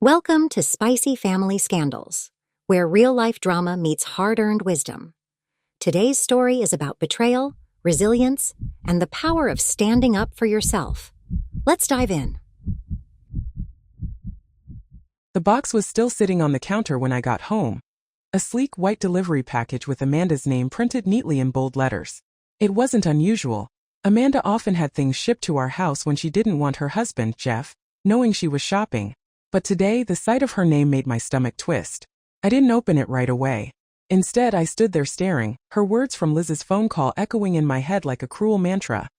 Welcome to Spicy Family Scandals, where real-life drama meets hard-earned wisdom. Today's story is about betrayal, resilience, and the power of standing up for yourself. Let's dive in. The box was still sitting on the counter when I got home. A sleek white delivery package with Amanda's name printed neatly in bold letters. It wasn't unusual. Amanda often had things shipped to our house when she didn't want her husband, Jeff, knowing she was shopping. But today, the sight of her name made my stomach twist. I didn't open it right away. Instead, I stood there staring, her words from Liz's phone call echoing in my head like a cruel mantra.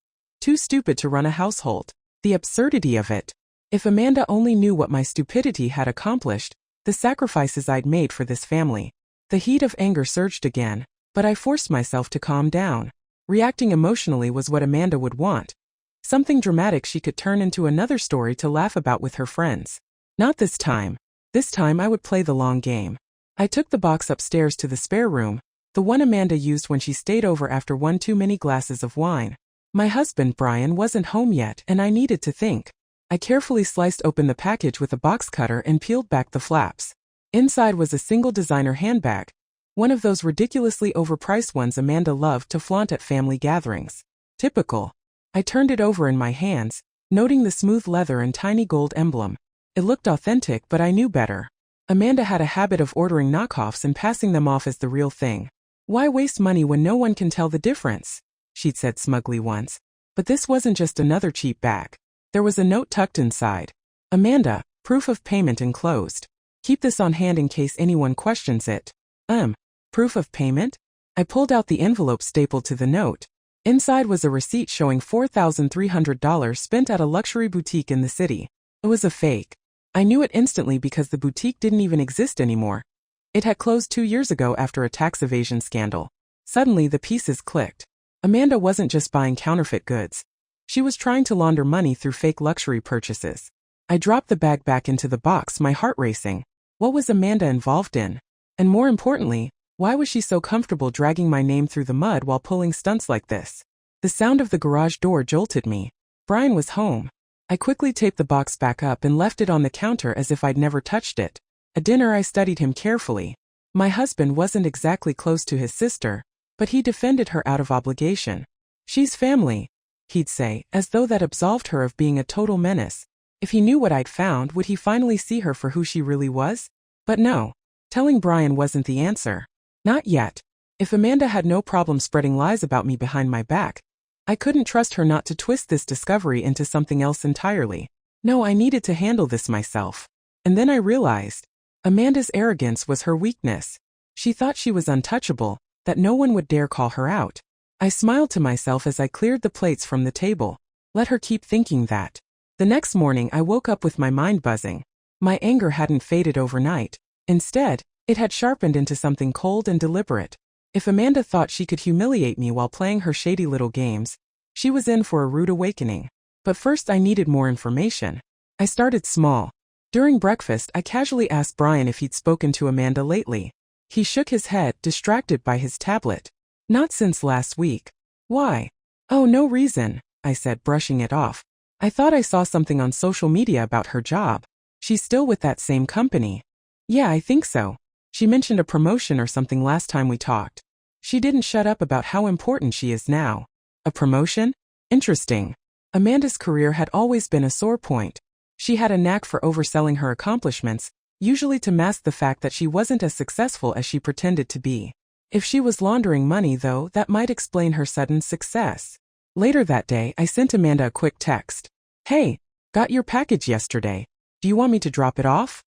Too stupid to run a household. The absurdity of it. If Amanda only knew what my stupidity had accomplished, the sacrifices I'd made for this family. The heat of anger surged again, but I forced myself to calm down. Reacting emotionally was what Amanda would want. Something dramatic she could turn into another story to laugh about with her friends. Not this time. This time I would play the long game. I took the box upstairs to the spare room, the one Amanda used when she stayed over after one too many glasses of wine. My husband, Brian, wasn't home yet and I needed to think. I carefully sliced open the package with a box cutter and peeled back the flaps. Inside was a single designer handbag, one of those ridiculously overpriced ones Amanda loved to flaunt at family gatherings. Typical. I turned it over in my hands, noting the smooth leather and tiny gold emblem. It looked authentic, but I knew better. Amanda had a habit of ordering knockoffs and passing them off as the real thing. Why waste money when no one can tell the difference? She'd said smugly once. But this wasn't just another cheap bag. There was a note tucked inside. Amanda, proof of payment enclosed. Keep this on hand in case anyone questions it. Proof of payment? I pulled out the envelope stapled to the note. Inside was a receipt showing $4,300 spent at a luxury boutique in the city. It was a fake. I knew it instantly because the boutique didn't even exist anymore. It had closed 2 years ago after a tax evasion scandal. Suddenly the pieces clicked. Amanda wasn't just buying counterfeit goods. She was trying to launder money through fake luxury purchases. I dropped the bag back into the box, my heart racing. What was Amanda involved in? And more importantly, why was she so comfortable dragging my name through the mud while pulling stunts like this? The sound of the garage door jolted me. Brian was home. I quickly taped the box back up and left it on the counter as if I'd never touched it. At dinner I studied him carefully. My husband wasn't exactly close to his sister, but he defended her out of obligation. She's family, he'd say, as though that absolved her of being a total menace. If he knew what I'd found, would he finally see her for who she really was? But no. Telling Brian wasn't the answer. Not yet. If Amanda had no problem spreading lies about me behind my back, I couldn't trust her not to twist this discovery into something else entirely. No, I needed to handle this myself. And then I realized, Amanda's arrogance was her weakness. She thought she was untouchable, that no one would dare call her out. I smiled to myself as I cleared the plates from the table. Let her keep thinking that. The next morning I woke up with my mind buzzing. My anger hadn't faded overnight. Instead, it had sharpened into something cold and deliberate. If Amanda thought she could humiliate me while playing her shady little games, she was in for a rude awakening. But first I needed more information. I started small. During breakfast I casually asked Brian if he'd spoken to Amanda lately. He shook his head, distracted by his tablet. Not since last week. Why? Oh, no reason, I said, brushing it off. I thought I saw something on social media about her job. She's still with that same company. Yeah, I think so. She mentioned a promotion or something last time we talked. She didn't shut up about how important she is now. A promotion? Interesting. Amanda's career had always been a sore point. She had a knack for overselling her accomplishments, usually to mask the fact that she wasn't as successful as she pretended to be. If she was laundering money, though, that might explain her sudden success. Later that day, I sent Amanda a quick text. Hey, got your package yesterday. Do you want me to drop it off?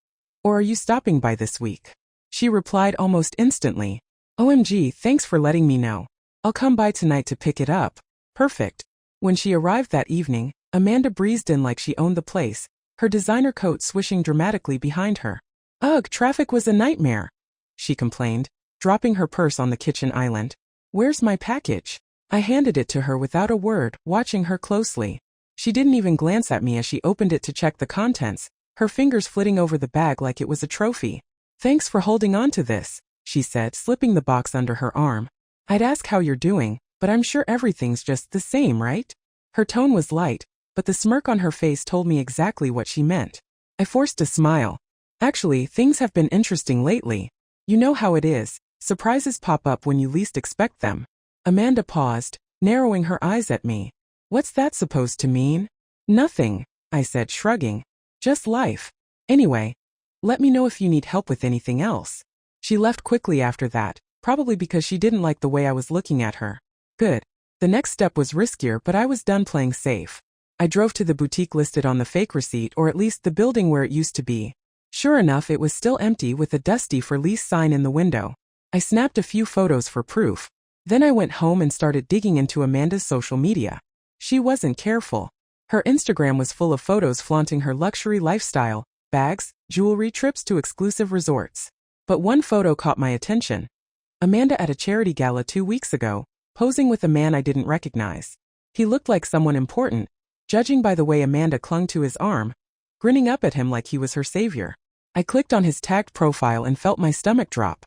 Or are you stopping by this week? She replied almost instantly. OMG, thanks for letting me know. I'll come by tonight to pick it up. Perfect. When she arrived that evening, Amanda breezed in like she owned the place, her designer coat swishing dramatically behind her. Ugh, traffic was a nightmare, she complained, dropping her purse on the kitchen island. Where's my package? I handed it to her without a word, watching her closely. She didn't even glance at me as she opened it to check the contents, her fingers flitting over the bag like it was a trophy. Thanks for holding on to this, she said, slipping the box under her arm. I'd ask how you're doing, but I'm sure everything's just the same, right? Her tone was light, but the smirk on her face told me exactly what she meant. I forced a smile. Actually, things have been interesting lately. You know how it is, surprises pop up when you least expect them. Amanda paused, narrowing her eyes at me. What's that supposed to mean? Nothing, I said, shrugging. Just life. Anyway, let me know if you need help with anything else. She left quickly after that, probably because she didn't like the way I was looking at her. Good. The next step was riskier, but I was done playing safe. I drove to the boutique listed on the fake receipt, or at least the building where it used to be. Sure enough, it was still empty with a dusty for lease sign in the window. I snapped a few photos for proof. Then I went home and started digging into Amanda's social media. She wasn't careful. Her Instagram was full of photos flaunting her luxury lifestyle, bags, jewelry, trips to exclusive resorts. But one photo caught my attention. Amanda at a charity gala 2 weeks ago, posing with a man I didn't recognize. He looked like someone important, judging by the way Amanda clung to his arm, grinning up at him like he was her savior. I clicked on his tagged profile and felt my stomach drop.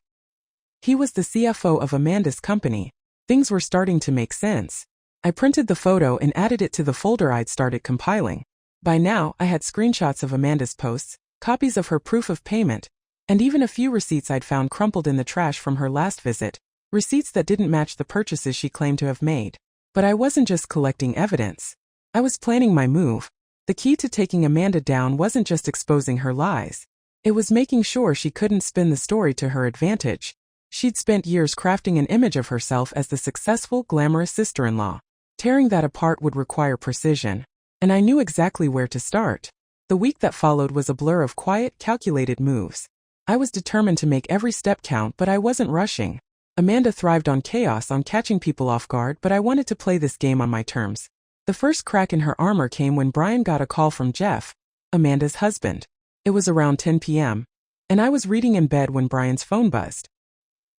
He was the CFO of Amanda's company. Things were starting to make sense. I printed the photo and added it to the folder I'd started compiling. By now, I had screenshots of Amanda's posts, copies of her proof of payment, and even a few receipts I'd found crumpled in the trash from her last visit, receipts that didn't match the purchases she claimed to have made. But I wasn't just collecting evidence. I was planning my move. The key to taking Amanda down wasn't just exposing her lies. It was making sure she couldn't spin the story to her advantage. She'd spent years crafting an image of herself as the successful, glamorous sister-in-law. Tearing that apart would require precision. And I knew exactly where to start. The week that followed was a blur of quiet, calculated moves. I was determined to make every step count, but I wasn't rushing. Amanda thrived on chaos, on catching people off guard, but I wanted to play this game on my terms. The first crack in her armor came when Brian got a call from Jeff, Amanda's husband. It was around 10 p.m., and I was reading in bed when Brian's phone buzzed.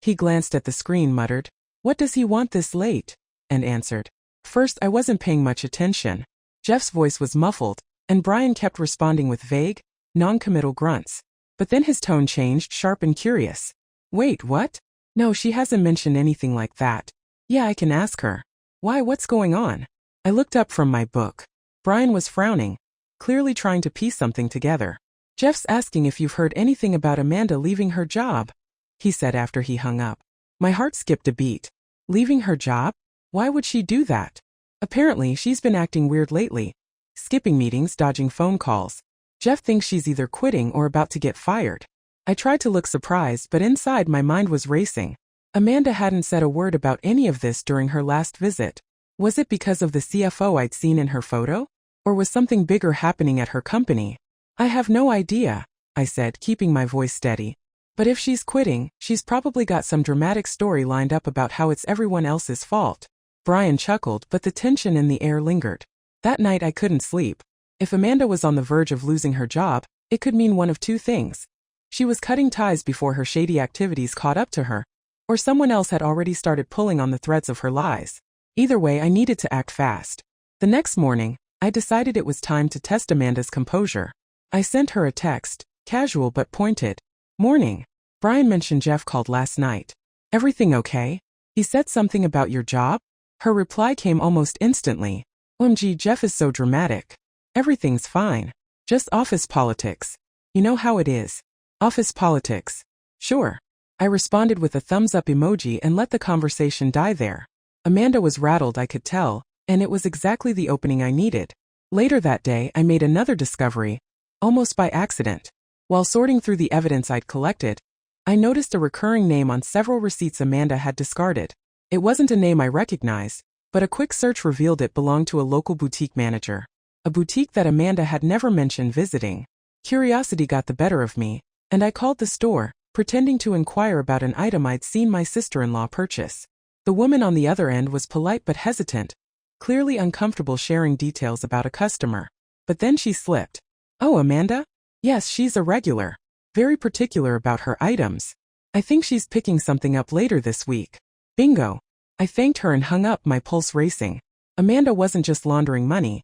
He glanced at the screen, muttered, "What does he want this late?" and answered. First, I wasn't paying much attention. Jeff's voice was muffled, and Brian kept responding with vague, non-committal grunts. But then his tone changed, sharp and curious. "Wait, what? No, she hasn't mentioned anything like that. Yeah, I can ask her. Why, what's going on?" I looked up from my book. Brian was frowning, clearly trying to piece something together. "Jeff's asking if you've heard anything about Amanda leaving her job," he said after he hung up. My heart skipped a beat. Leaving her job? Why would she do that? Apparently, she's been acting weird lately. Skipping meetings, dodging phone calls. Jeff thinks she's either quitting or about to get fired. I tried to look surprised, but inside my mind was racing. Amanda hadn't said a word about any of this during her last visit. Was it because of the CFO I'd seen in her photo? Or was something bigger happening at her company? "I have no idea," I said, keeping my voice steady. "But if she's quitting, she's probably got some dramatic story lined up about how it's everyone else's fault." Brian chuckled, but the tension in the air lingered. That night I couldn't sleep. If Amanda was on the verge of losing her job, it could mean one of two things. She was cutting ties before her shady activities caught up to her, or someone else had already started pulling on the threads of her lies. Either way, I needed to act fast. The next morning, I decided it was time to test Amanda's composure. I sent her a text, casual but pointed. "Morning. Brian mentioned Jeff called last night. Everything okay? He said something about your job?" Her reply came almost instantly. "OMG, Jeff is so dramatic. Everything's fine. Just office politics. You know how it is. Office politics. Sure." I responded with a thumbs-up emoji and let the conversation die there. Amanda was rattled, I could tell, and it was exactly the opening I needed. Later that day, I made another discovery, almost by accident. While sorting through the evidence I'd collected, I noticed a recurring name on several receipts Amanda had discarded. It wasn't a name I recognized, but a quick search revealed it belonged to a local boutique manager. A boutique that Amanda had never mentioned visiting. Curiosity got the better of me, and I called the store, pretending to inquire about an item I'd seen my sister-in-law purchase. The woman on the other end was polite but hesitant, clearly uncomfortable sharing details about a customer. But then she slipped. "Oh, Amanda? Yes, she's a regular. Very particular about her items. I think she's picking something up later this week." Bingo. I thanked her and hung up, my pulse racing. Amanda wasn't just laundering money.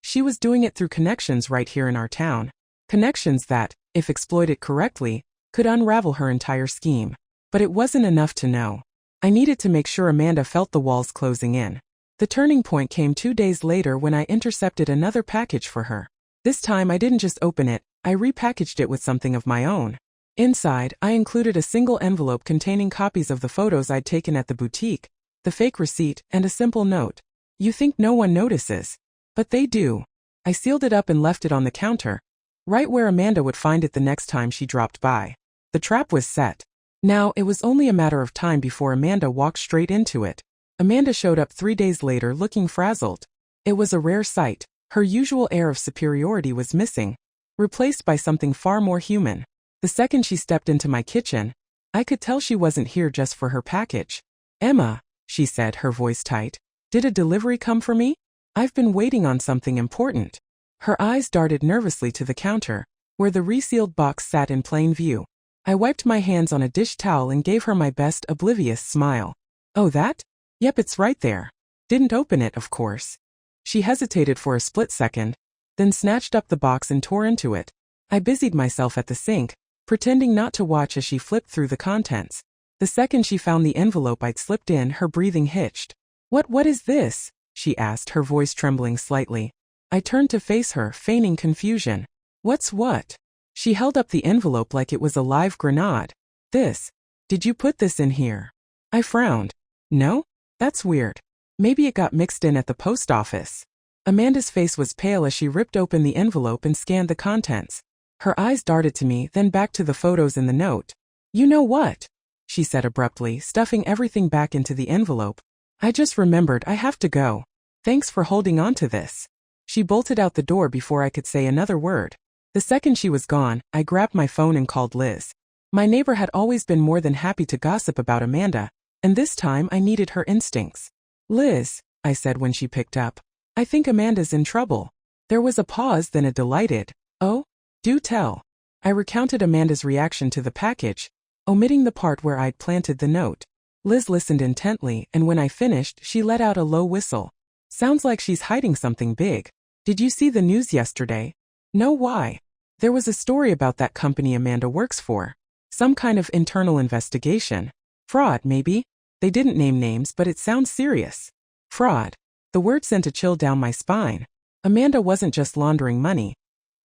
She was doing it through connections right here in our town. Connections that, if exploited correctly, could unravel her entire scheme. But it wasn't enough to know. I needed to make sure Amanda felt the walls closing in. The turning point came 2 days later when I intercepted another package for her. This time I didn't just open it, I repackaged it with something of my own. Inside, I included a single envelope containing copies of the photos I'd taken at the boutique, the fake receipt, and a simple note. You think no one notices. But they do. I sealed it up and left it on the counter, right where Amanda would find it the next time she dropped by. The trap was set. Now, it was only a matter of time before Amanda walked straight into it. Amanda showed up 3 days later looking frazzled. It was a rare sight. Her usual air of superiority was missing, replaced by something far more human. The second she stepped into my kitchen, I could tell she wasn't here just for her package. "Emma," she said, her voice tight, "did a delivery come for me? I've been waiting on something important." Her eyes darted nervously to the counter, where the resealed box sat in plain view. I wiped my hands on a dish towel and gave her my best oblivious smile. "Oh, that? Yep, it's right there. Didn't open it, of course." She hesitated for a split second, then snatched up the box and tore into it. I busied myself at the sink, pretending not to watch as she flipped through the contents. The second she found the envelope I'd slipped in, her breathing hitched. What is this?" she asked, her voice trembling slightly. I turned to face her, feigning confusion. "What's what?" She held up the envelope like it was a live grenade. "This. Did you put this in here?" I frowned. "No? That's weird. Maybe it got mixed in at the post office." Amanda's face was pale as she ripped open the envelope and scanned the contents. Her eyes darted to me, then back to the photos in the note. "You know what?" she said abruptly, stuffing everything back into the envelope. "I just remembered I have to go. Thanks for holding on to this." She bolted out the door before I could say another word. The second she was gone, I grabbed my phone and called Liz. My neighbor had always been more than happy to gossip about Amanda, and this time I needed her instincts. "Liz," I said when she picked up, "I think Amanda's in trouble." There was a pause, then a delighted, "Oh? Do tell." I recounted Amanda's reaction to the package, omitting the part where I'd planted the note. Liz listened intently, and when I finished, she let out a low whistle. "Sounds like she's hiding something big. Did you see the news yesterday?" "No, why?" "There was a story about that company Amanda works for. Some kind of internal investigation. Fraud, maybe? They didn't name names, but it sounds serious." Fraud. The word sent a chill down my spine. Amanda wasn't just laundering money.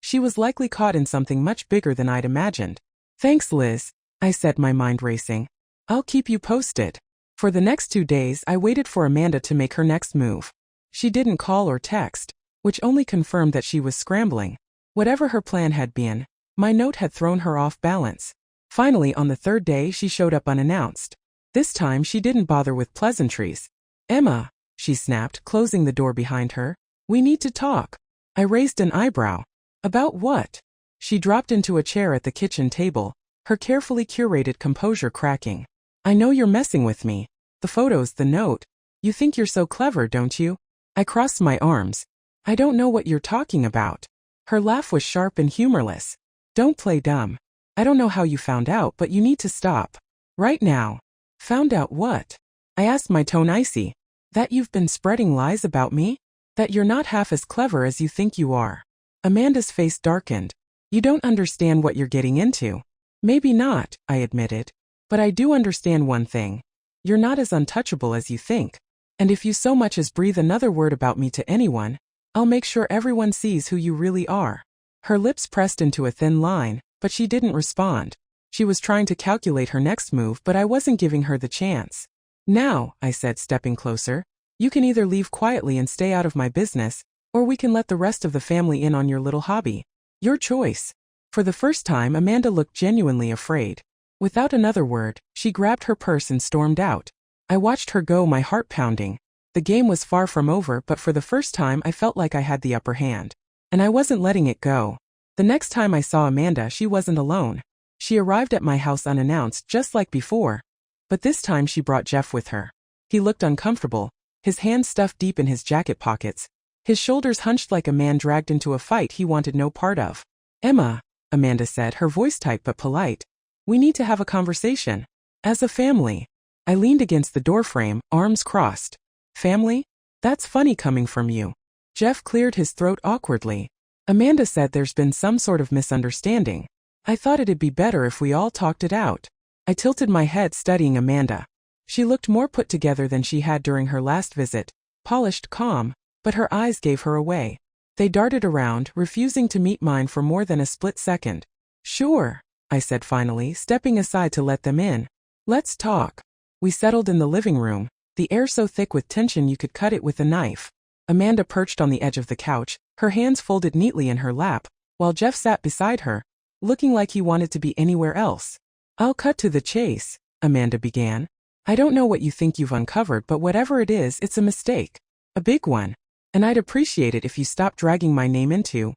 She was likely caught in something much bigger than I'd imagined. "Thanks, Liz," I said, my mind racing. "I'll keep you posted." For the next 2 days, I waited for Amanda to make her next move. She didn't call or text, which only confirmed that she was scrambling. Whatever her plan had been, my note had thrown her off balance. Finally, on the 3rd day, she showed up unannounced. This time, she didn't bother with pleasantries. "Emma," she snapped, closing the door behind her, "we need to talk." I raised an eyebrow. "About what?" She dropped into a chair at the kitchen table, her carefully curated composure cracking. "I know you're messing with me. The photos, the note. You think you're so clever, don't you?" I crossed my arms. "I don't know what you're talking about." Her laugh was sharp and humorless. "Don't play dumb. I don't know how you found out, but you need to stop. Right now." "Found out what?" I asked, my tone icy. "That you've been spreading lies about me? That you're not half as clever as you think you are." Amanda's face darkened. "You don't understand what you're getting into." "Maybe not," I admitted. "But I do understand one thing. You're not as untouchable as you think. And if you so much as breathe another word about me to anyone, I'll make sure everyone sees who you really are." Her lips pressed into a thin line, but she didn't respond. She was trying to calculate her next move, but I wasn't giving her the chance. "Now," I said, stepping closer, "you can either leave quietly and stay out of my business, or we can let the rest of the family in on your little hobby. Your choice." For the first time, Amanda looked genuinely afraid. Without another word, she grabbed her purse and stormed out. I watched her go, my heart pounding. The game was far from over, but for the first time I felt like I had the upper hand. And I wasn't letting it go. The next time I saw Amanda, she wasn't alone. She arrived at my house unannounced, just like before. But this time she brought Jeff with her. He looked uncomfortable, his hands stuffed deep in his jacket pockets, his shoulders hunched like a man dragged into a fight he wanted no part of. "Emma," Amanda said, her voice tight but polite. "We need to have a conversation. As a family." I leaned against the doorframe, arms crossed. "Family? That's funny coming from you." Jeff cleared his throat awkwardly. "Amanda said there's been some sort of misunderstanding. I thought it'd be better if we all talked it out." I tilted my head, studying Amanda. She looked more put together than she had during her last visit, polished, calm, but her eyes gave her away. They darted around, refusing to meet mine for more than a split second. Sure, I said finally, stepping aside to let them in. Let's talk. We settled in the living room, the air so thick with tension you could cut it with a knife. Amanda perched on the edge of the couch, her hands folded neatly in her lap, while Jeff sat beside her, looking like he wanted to be anywhere else. I'll cut to the chase, Amanda began. I don't know what you think you've uncovered, but whatever it is, it's a mistake. A big one. And I'd appreciate it if you stopped dragging my name into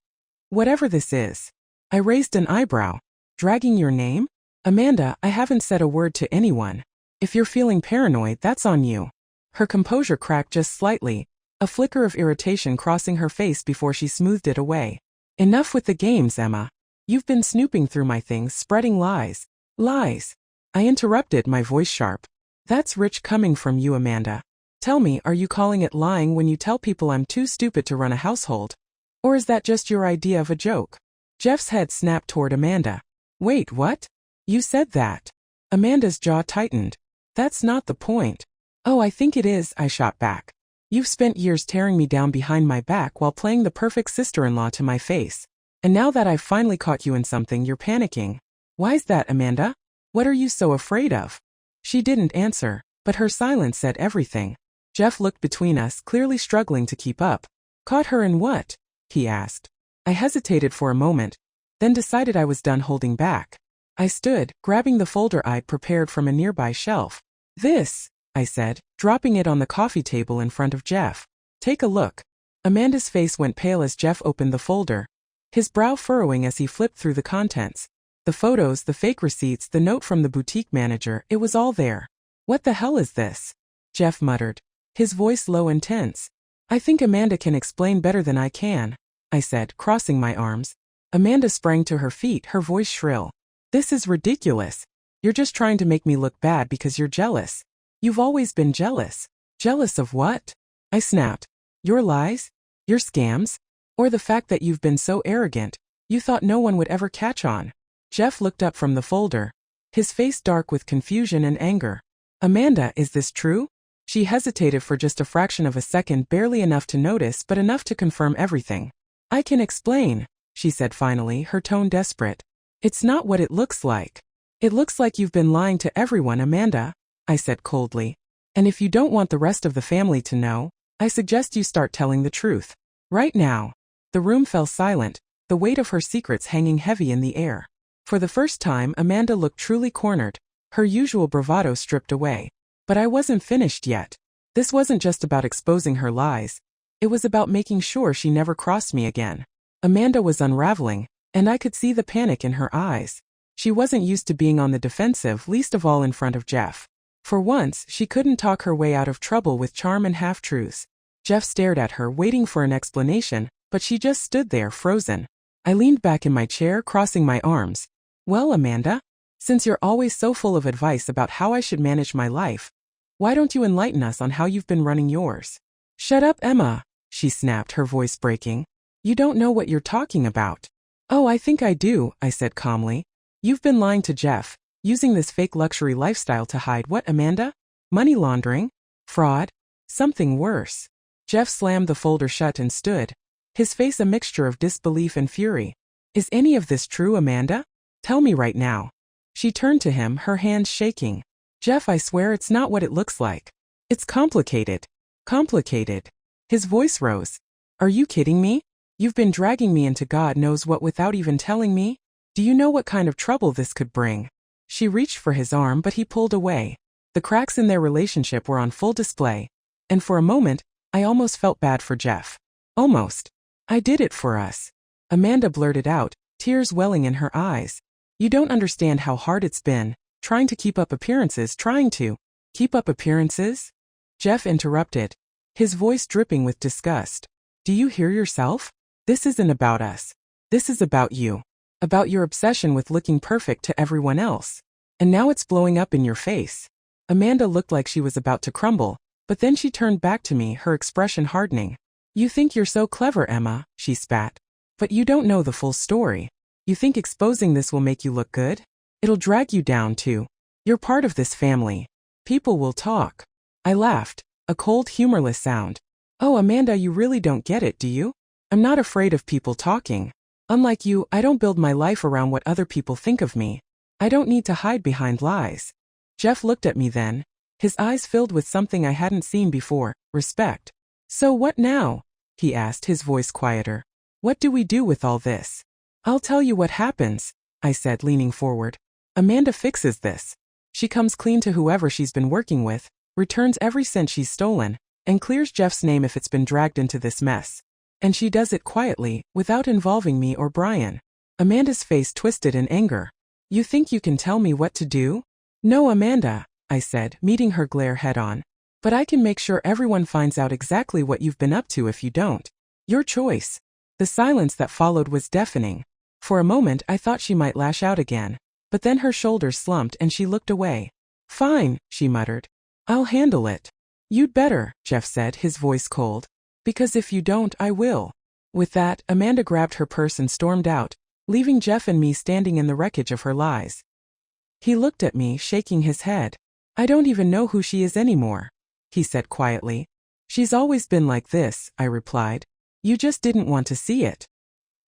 whatever this is. I raised an eyebrow. Dragging your name? Amanda, I haven't said a word to anyone. If you're feeling paranoid, that's on you. Her composure cracked just slightly, a flicker of irritation crossing her face before she smoothed it away. Enough with the games, Emma. You've been snooping through my things, spreading lies. Lies. I interrupted, my voice sharp. That's rich coming from you, Amanda. Tell me, are you calling it lying when you tell people I'm too stupid to run a household? Or is that just your idea of a joke? Jeff's head snapped toward Amanda. Wait, what? You said that. Amanda's jaw tightened. That's not the point. Oh, I think it is, I shot back. You've spent years tearing me down behind my back while playing the perfect sister-in-law to my face. And now that I've finally caught you in something, you're panicking. Why's that, Amanda? What are you so afraid of? She didn't answer, but her silence said everything. Jeff looked between us, clearly struggling to keep up. Caught her in what? He asked. I hesitated for a moment, then decided I was done holding back. I stood, grabbing the folder I'd prepared from a nearby shelf. This, I said, dropping it on the coffee table in front of Jeff. Take a look. Amanda's face went pale as Jeff opened the folder, his brow furrowing as he flipped through the contents. The photos, the fake receipts, the note from the boutique manager, it was all there. What the hell is this? Jeff muttered, his voice low and tense. I think Amanda can explain better than I can, I said, crossing my arms. Amanda sprang to her feet, her voice shrill. This is ridiculous. You're just trying to make me look bad because you're jealous. You've always been jealous. Jealous of what? I snapped. Your lies? Your scams? Or the fact that you've been so arrogant, you thought no one would ever catch on? Jeff looked up from the folder, his face dark with confusion and anger. Amanda, is this true? She hesitated for just a fraction of a second, barely enough to notice but enough to confirm everything. I can explain, she said finally, her tone desperate. It's not what it looks like. It looks like you've been lying to everyone, Amanda, I said coldly. And if you don't want the rest of the family to know, I suggest you start telling the truth. Right now. The room fell silent, the weight of her secrets hanging heavy in the air. For the first time, Amanda looked truly cornered, her usual bravado stripped away. But I wasn't finished yet. This wasn't just about exposing her lies. It was about making sure she never crossed me again. Amanda was unraveling, and I could see the panic in her eyes. She wasn't used to being on the defensive, least of all in front of Jeff. For once, she couldn't talk her way out of trouble with charm and half-truths. Jeff stared at her, waiting for an explanation, but she just stood there, frozen. I leaned back in my chair, crossing my arms. Well, Amanda, since you're always so full of advice about how I should manage my life, why don't you enlighten us on how you've been running yours? Shut up, Emma, she snapped, her voice breaking. You don't know what you're talking about. Oh, I think I do, I said calmly. You've been lying to Jeff, using this fake luxury lifestyle to hide what, Amanda? Money laundering? Fraud? Something worse. Jeff slammed the folder shut and stood, his face a mixture of disbelief and fury. Is any of this true, Amanda? Tell me right now. She turned to him, her hands shaking. Jeff, I swear it's not what it looks like. It's complicated. Complicated. His voice rose. Are you kidding me? You've been dragging me into God knows what without even telling me? Do you know what kind of trouble this could bring? She reached for his arm, but he pulled away. The cracks in their relationship were on full display, and for a moment, I almost felt bad for Jeff. Almost. I did it for us. Amanda blurted out, tears welling in her eyes. You don't understand how hard it's been, trying to keep up appearances, keep up appearances? Jeff interrupted, his voice dripping with disgust. Do you hear yourself? This isn't about us. This is about you. About your obsession with looking perfect to everyone else. And now it's blowing up in your face. Amanda looked like she was about to crumble, but then she turned back to me, her expression hardening. You think you're so clever, Emma, she spat. But you don't know the full story. You think exposing this will make you look good? It'll drag you down too. You're part of this family. People will talk. I laughed, a cold, humorless sound. Oh, Amanda, you really don't get it, do you? I'm not afraid of people talking. Unlike you, I don't build my life around what other people think of me. I don't need to hide behind lies. Jeff looked at me then, his eyes filled with something I hadn't seen before, respect. So what now? He asked, his voice quieter. What do we do with all this? I'll tell you what happens, I said, leaning forward. Amanda fixes this. She comes clean to whoever she's been working with, returns every cent she's stolen, and clears Jeff's name if it's been dragged into this mess. And she does it quietly, without involving me or Brian. Amanda's face twisted in anger. You think you can tell me what to do? No, Amanda, I said, meeting her glare head-on. But I can make sure everyone finds out exactly what you've been up to if you don't. Your choice. The silence that followed was deafening. For a moment I thought she might lash out again, but then her shoulders slumped and she looked away. Fine, she muttered. I'll handle it. You'd better, Jeff said, his voice cold. Because if you don't, I will. With that, Amanda grabbed her purse and stormed out, leaving Jeff and me standing in the wreckage of her lies. He looked at me, shaking his head. I don't even know who she is anymore, he said quietly. She's always been like this, I replied. You just didn't want to see it.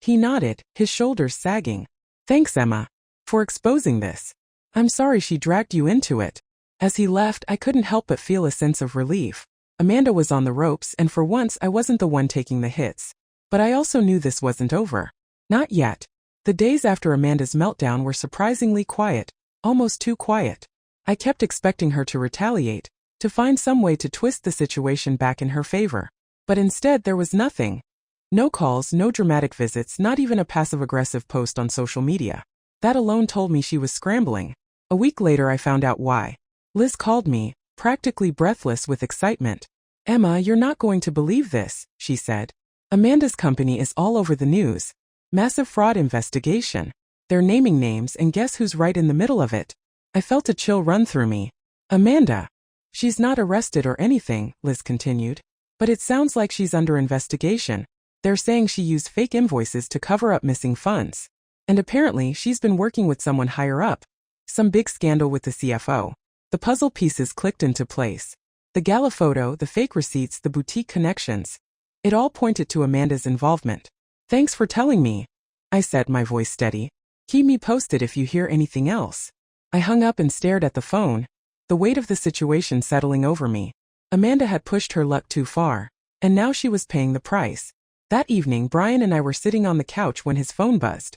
He nodded, his shoulders sagging. Thanks, Emma, for exposing this. I'm sorry she dragged you into it. As he left, I couldn't help but feel a sense of relief. Amanda was on the ropes, and for once I wasn't the one taking the hits. But I also knew this wasn't over. Not yet. The days after Amanda's meltdown were surprisingly quiet, almost too quiet. I kept expecting her to retaliate, to find some way to twist the situation back in her favor. But instead there was nothing. No calls, no dramatic visits, not even a passive-aggressive post on social media. That alone told me she was scrambling. A week later I found out why. Liz called me, practically breathless with excitement. Emma, you're not going to believe this, she said. Amanda's company is all over the news. Massive fraud investigation. They're naming names, and guess who's right in the middle of it? I felt a chill run through me. Amanda. She's not arrested or anything, Liz continued. But it sounds like she's under investigation. They're saying she used fake invoices to cover up missing funds. And apparently she's been working with someone higher up. Some big scandal with the CFO. The puzzle pieces clicked into place. The gala photo, the fake receipts, the boutique connections. It all pointed to Amanda's involvement. Thanks for telling me, I said, my voice steady. Keep me posted if you hear anything else. I hung up and stared at the phone, the weight of the situation settling over me. Amanda had pushed her luck too far, and now she was paying the price. That evening, Brian and I were sitting on the couch when his phone buzzed.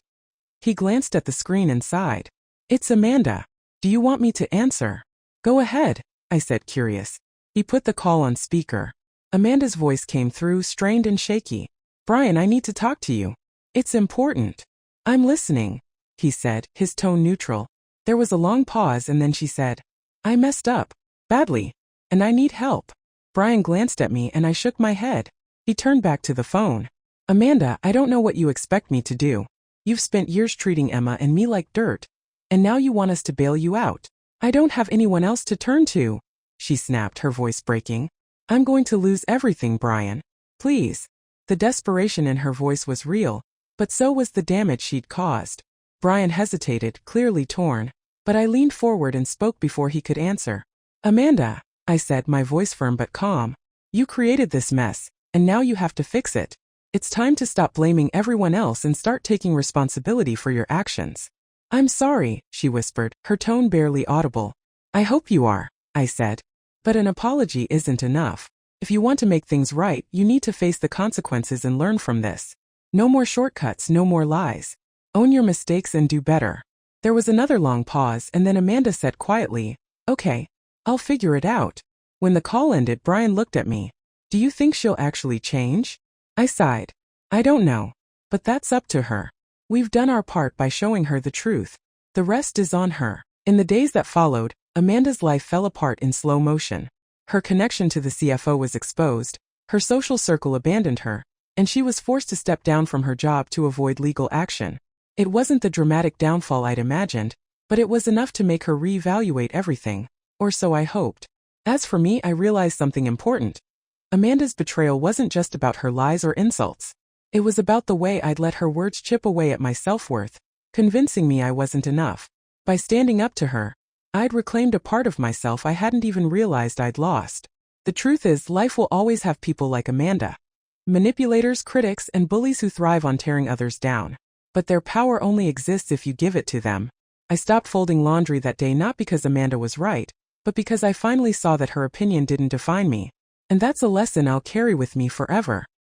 He glanced at the screen and sighed. It's Amanda. Do you want me to answer? Go ahead, I said, curious. He put the call on speaker. Amanda's voice came through, strained and shaky. Brian, I need to talk to you. It's important. I'm listening, he said, his tone neutral. There was a long pause and then she said, I messed up. Badly. And I need help. Brian glanced at me and I shook my head. He turned back to the phone. Amanda, I don't know what you expect me to do. You've spent years treating Emma and me like dirt. And now you want us to bail you out. I don't have anyone else to turn to, she snapped, her voice breaking. I'm going to lose everything, Brian. Please. The desperation in her voice was real, but so was the damage she'd caused. Brian hesitated, clearly torn, but I leaned forward and spoke before he could answer. Amanda, I said, my voice firm but calm. You created this mess, and now you have to fix it. It's time to stop blaming everyone else and start taking responsibility for your actions. I'm sorry, she whispered, her tone barely audible. I hope you are, I said. But an apology isn't enough. If you want to make things right, you need to face the consequences and learn from this. No more shortcuts, no more lies. Own your mistakes and do better. There was another long pause and then Amanda said quietly, Okay, I'll figure it out. When the call ended, Brian looked at me. Do you think she'll actually change? I sighed. I don't know. But that's up to her. We've done our part by showing her the truth. The rest is on her. In the days that followed, Amanda's life fell apart in slow motion. Her connection to the CFO was exposed, her social circle abandoned her, and she was forced to step down from her job to avoid legal action. It wasn't the dramatic downfall I'd imagined, but it was enough to make her reevaluate everything, or so I hoped. As for me, I realized something important. Amanda's betrayal wasn't just about her lies or insults. It was about the way I'd let her words chip away at my self-worth, convincing me I wasn't enough. By standing up to her, I'd reclaimed a part of myself I hadn't even realized I'd lost. The truth is, life will always have people like Amanda. Manipulators, critics, and bullies who thrive on tearing others down. But their power only exists if you give it to them. I stopped folding laundry that day not because Amanda was right, but because I finally saw that her opinion didn't define me. And that's a lesson I'll carry with me forever.